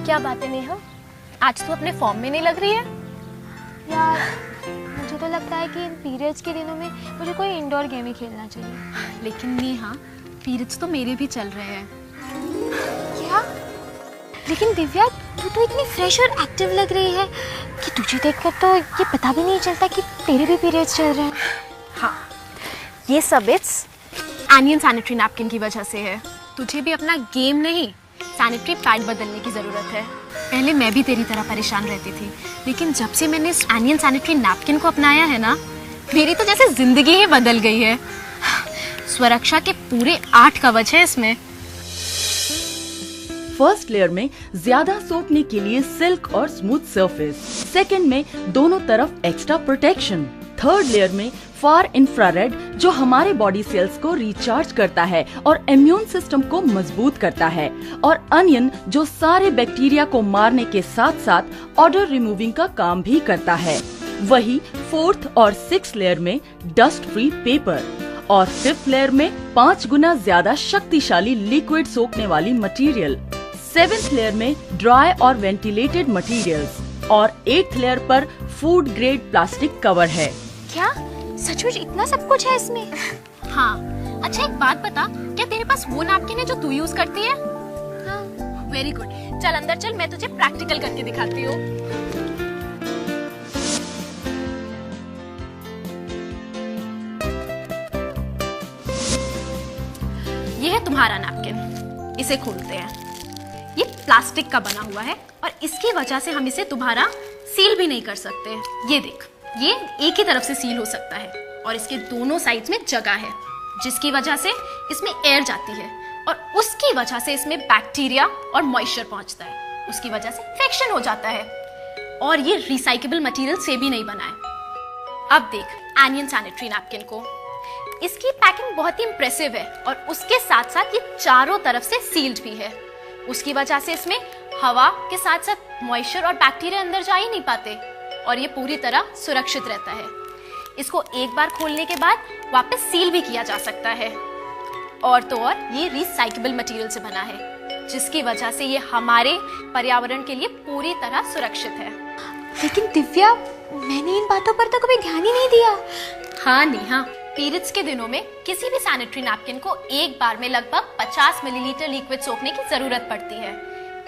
क्या बात है नेहा, आज तू अपने फॉर्म में नहीं लग रही है? यार मुझे तो लगता है कि इन पीरियड्स के दिनों में मुझे कोई इंडोर गेम ही खेलना चाहिए। लेकिन नेहा, पीरियड्स तो मेरे भी चल रहे हैं। क्या? लेकिन दिव्या, तू तो इतनी फ्रेश और एक्टिव लग रही है कि तुझे देखकर तो ये पता भी नहीं चलता कि तेरे भी पीरियड्स चल रहे हैं। हाँ, ये सब इट्स एनियन सैनिटरी नैपकिन की वजह से है। तुझे भी अपना गेम नहीं, सैनिटरी पैड बदलने की ज़रूरत है। पहले मैं भी तेरी तरह परेशान रहती थी, लेकिन जब से मैंने इस एनियन सैनिटरी नैपकिन को अपनाया है ना, मेरी तो जैसे ज़िंदगी ही बदल गई है। सुरक्षा के पूरे 8 कवच है इसमें। फर्स्ट लेयर में ज्यादा सोखने के लिए सिल्क और स्मूथ सरफेस, सेकंड में दोनों तरफ एक्स्ट्रा प्रोटेक्शन, थर्ड लेयर में फार इंफ्रारेड जो हमारे बॉडी सेल्स को रिचार्ज करता है और इम्यून सिस्टम को मजबूत करता है, और अनियन जो सारे बैक्टीरिया को मारने के साथ साथ ऑडर रिमूविंग का काम भी करता है। वही फोर्थ और सिक्स्थ लेयर में डस्ट फ्री पेपर, और फिफ्थ लेयर में 5 गुना ज्यादा शक्तिशाली लिक्विड सोखने वाली मटेरियल, सेवेंथ लेयर में ड्राई और वेंटिलेटेड मटेरियल्स, और एट्थ लेयर पर फूड ग्रेड प्लास्टिक कवर है। क्या सचमुच इतना सब कुछ है इसमें? हाँ। अच्छा एक बात बता, क्या तेरे पास वो नैपकिन है जो तू यूज करती है? हाँ। वेरी गुड, चल अंदर चल, मैं तुझे प्रैक्टिकल करके दिखाती हूँ। ये है तुम्हारा नैपकिन, इसे खोलते हैं। ये प्लास्टिक का बना हुआ है और इसकी वजह से हम इसे दोबारा सील भी नहीं कर सकते। ये देख, ये एक ही तरफ से सील हो सकता है और इसके दोनों साइड्स में जगह है, जिसकी वजह से इसमें एयर जाती है और उसकी वजह से इसमें बैक्टीरिया और मॉइस्चर पहुंचता है, उसकी वजह से इन्फेक्शन हो जाता है। और ये रिसाइकेबल मटेरियल से भी नहीं बना है। अब देख एनियन सैनिटरी नैपकिन को, इसकी पैकिंग बहुत ही इंप्रेसिव है और उसके साथ साथ ये चारों तरफ से सील्ड भी है। उसकी वजह से इसमें हवा के साथ साथ मॉइस्चर और बैक्टीरिया अंदर जा ही नहीं पाते और ये पूरी तरह सुरक्षित रहता है। इसको एक बार खोलने के बाद वापस सील भी किया जा सकता है। और तो और ये रिसाइकेबल मटेरियल से बना है, जिसकी वजह से ये हमारे पर्यावरण के लिए पूरी तरह सुरक्षित है। लेकिन दिव्या, मैंने इन बातों पर तो कभी ध्यान ही नहीं दिया। हाँ नेहा, पीरियड्स के दिनों में किसी भी सैनिटरी नैपकिन को एक बार में लगभग 50 मिलीलीटर लिक्विड सोखने की जरूरत पड़ती है।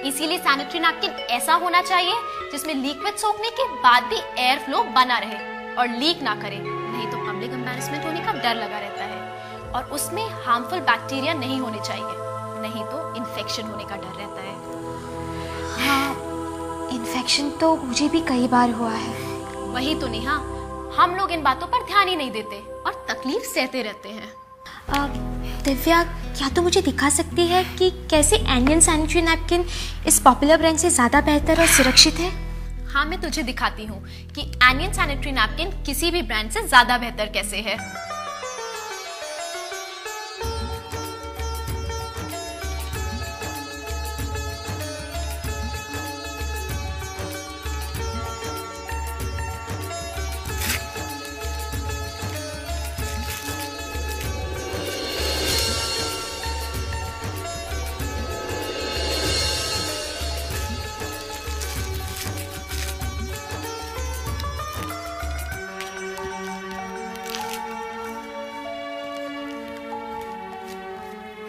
इसीलिए सैनिटरी नैपकिन ऐसा होना चाहिए जिसमें लिक्विड सोखने के बाद भी एयर फ्लो बना रहे और लीक ना करे, नहीं तो पब्लिक एम्बैरेसमेंट होने का डर लगा रहता है। और उसमें हार्मफुल बैक्टीरिया नहीं होने चाहिए, नहीं तो इन्फेक्शन होने का डर रहता है। हाँ, इन्फेक्शन तो मुझे भी कई बार हुआ है। वही तो नेहा, हम लोग इन बातों पर ध्यान ही नहीं देते और तकलीफ सहते रहते हैं। दिव्या, क्या तो मुझे दिखा सकती है कि कैसे एनियन सैनिटरी नैपकिन इस पॉपुलर ब्रांड से ज़्यादा बेहतर और सुरक्षित है? हाँ, मैं तुझे दिखाती हूँ कि एनियन सैनिटरी नैपकिन किसी भी ब्रांड से ज़्यादा बेहतर कैसे है।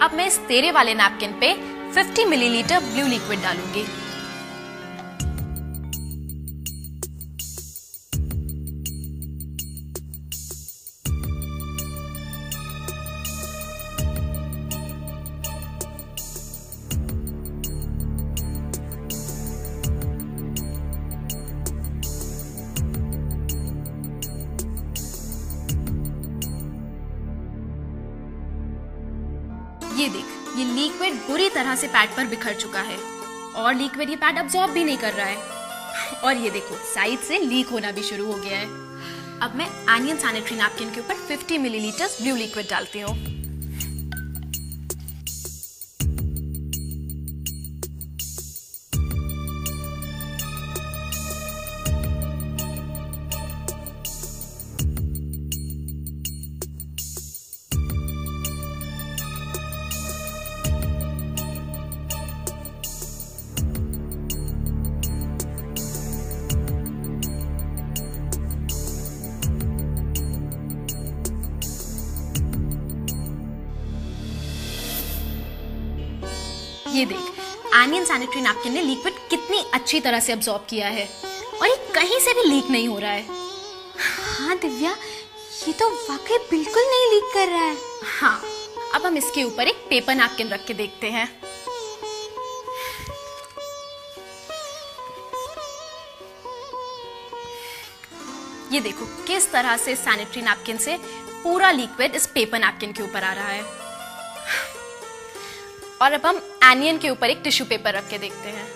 अब मैं इस तेरे वाले नैपकिन पे 50 मिलीलीटर ब्लू लिक्विड डालूंगी। ये देख, ये लिक्विड बुरी तरह से पैड पर बिखर चुका है और लिक्विड ये पैड अब्सॉर्ब भी नहीं कर रहा है। और ये देखो, साइड से लीक होना भी शुरू हो गया है। अब मैं एनियन सैनिटरी नैपकिन के ऊपर 50 मिलीलीटर ब्लू लिक्विड डालती हूँ। ये देख, एनियन सैनिटरी नैपकिन ने लिक्विड कितनी अच्छी तरह से अब्सॉर्ब किया है और ये कहीं से भी लीक नहीं हो रहा है। हाँ दिव्या, ये तो वाकई बिल्कुल नहीं लीक कर रहा है। हाँ, अब हम इसके ऊपर एक पेपर नैपकिन रख के देखते हैं। ये देखो किस तरह से सैनिटरी नैपकिन से पूरा लिक्विड इस पेपर नैपकिन के ऊपर आ रहा है। और अब हम एनियन के ऊपर एक टिश्यू पेपर रख के देखते हैं।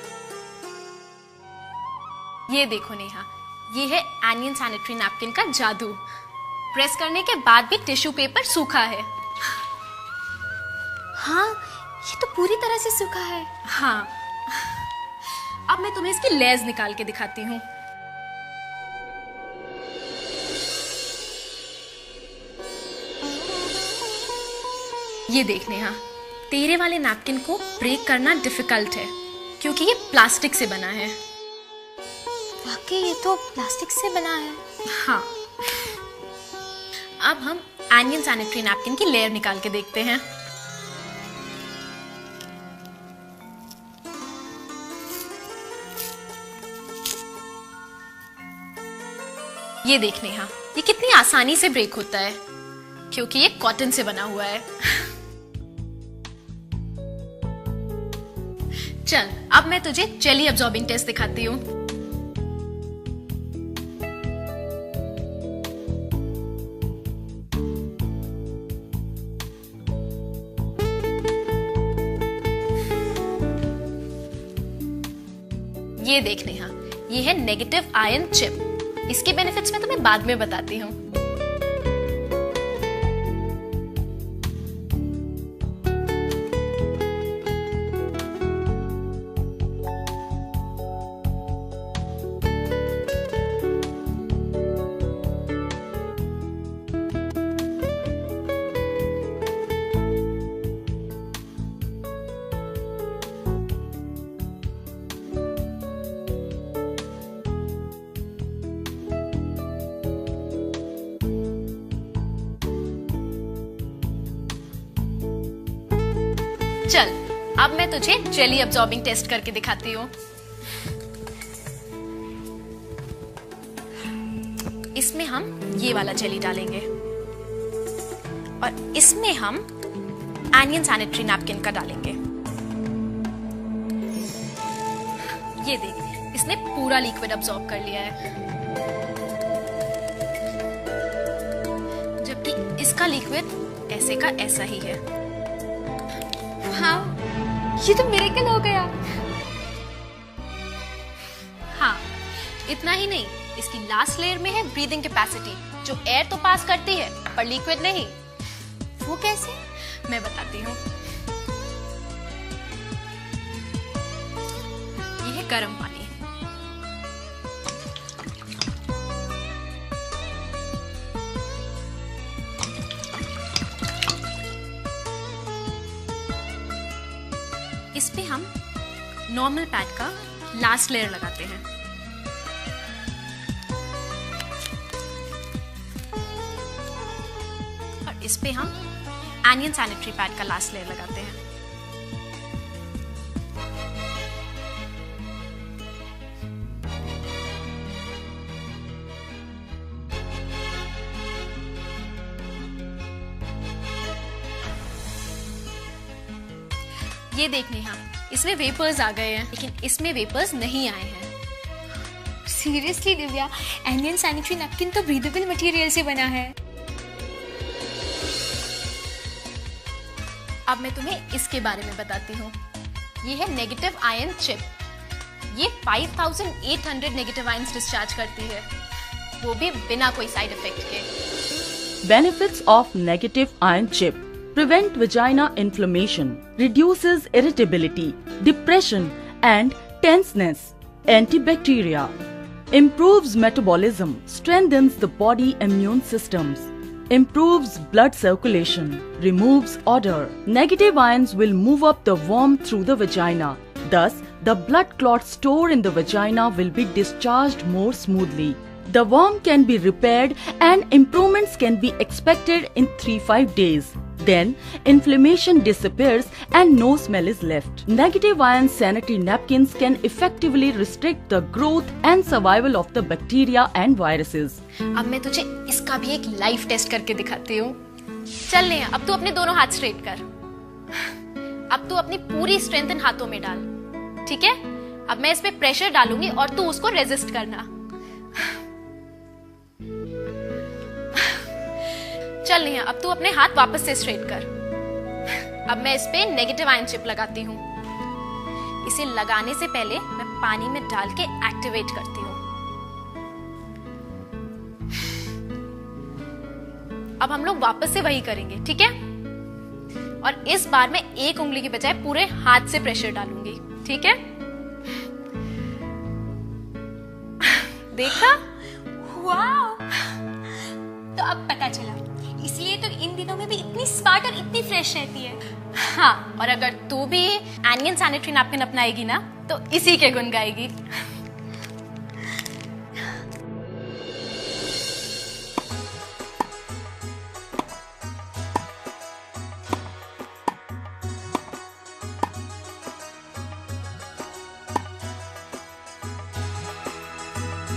ये देखो नेहा, ये है एनियन सैनिटरी नैपकिन का जादू। प्रेस करने के बाद भी टिश्यू पेपर सूखा है। हाँ, ये तो पूरी तरह से सूखा है। हाँ, अब मैं तुम्हें इसकी लेयर्स निकाल के दिखाती हूँ। ये देख नेहा, तेरे वाले नैपकिन को ब्रेक करना डिफिकल्ट है क्योंकि ये प्लास्टिक से बना है। वाकई ये तो प्लास्टिक से बना है। हाँ, अब हम एनियन सैनिटरी नैपकिन की लेयर निकाल के देखते हैं। ये देख नेहा, ये कितनी आसानी से ब्रेक होता है क्योंकि ये कॉटन से बना हुआ है। चल, अब मैं तुझे जेली अब्सॉर्बिंग टेस्ट दिखाती हूँ। ये देख नेहा, ये है नेगेटिव आयन चिप। इसके बेनिफिट्स मैं तुम्हें बाद में बताती हूँ। चल, अब मैं तुझे जेली अब्सॉर्बिंग टेस्ट करके दिखाती हूँ। इसमें हम ये वाला जेली डालेंगे और इसमें हम एनियन सैनिटरी नैपकिन का डालेंगे। ये देख, इसने पूरा लिक्विड अब्सॉर्ब कर लिया है, जबकि इसका लिक्विड ऐसे का ऐसा ही है। हाँ, ये तो मिरेकल हो गया। हाँ, इतना ही नहीं, इसकी लास्ट लेयर में है ब्रीदिंग कैपेसिटी, जो एयर तो पास करती है पर लिक्विड नहीं। वो कैसे? मैं बताती हूँ। ये है गर्म पानी। इस पे हम नॉर्मल पैड का लास्ट लेयर लगाते हैं। और इस पे हम एनियन सैनिटरी पैड का लास्ट लेयर लगाते हैं। ये देख नेहा, इसमें वेपर्स आ गए हैं, लेकिन इसमें वेपर्स नहीं आए हैं। Seriously Divya, anion sanitary napkin तो ब्रीदेबल मटेरियल से बना है। अब मैं तुम्हें इसके बारे में बताती हूँ। ये है नेगेटिव आयन चिप। ये 5800 नेगेटिव आयंस डिस्चार्ज करती है, वो भी बिना कोई साइड इफेक्ट के। Benefits of negative ion chip: prevent vagina inflammation, reduces irritability, depression and tenseness, antibacteria, improves metabolism, strengthens the body immune systems, improves blood circulation, removes odor. Negative ions will move up the worm through the vagina. Thus, the blood clot stored in the vagina will be discharged more smoothly. The worm can be repaired and improvements can be expected in 3-5 days. Then inflammation disappears and no smell is left. Negative ion sanitary napkins can effectively restrict the growth and survival of the bacteria and viruses. अब मैं तुझे इसका भी एक live test करके दिखाती हूँ। चल नेहा, अब तू अपने दोनों हाथ स्ट्रेट कर। अब तू अपनी पूरी स्ट्रेंथ इन हाथों में डाल, ठीक है? अब मैं इस पे प्रेशर डालूंगी और तू उसको रेजिस्ट करना। चल नेहा, अब तू अपने हाथ वापस से स्ट्रेट कर। अब मैं इस पे नेगेटिव आयन चिप लगाती हूँ। इसे लगाने से पहले मैं पानी में डाल के एक्टिवेट करती हूँ। अब हम लोग वापस से वही करेंगे, ठीक है? और इस बार मैं एक उंगली की बजाय पूरे हाथ से प्रेशर डालूंगी, ठीक है? देखा? वाओ! तो अब पता चला, इसलिए तो इन दिनों में भी इतनी स्मार्ट और इतनी फ्रेश रहती है। हाँ, और अगर तू भी एनियन सैनिटरी नैपकिन अपनाएगी ना, तो इसी के गुण गाएगी।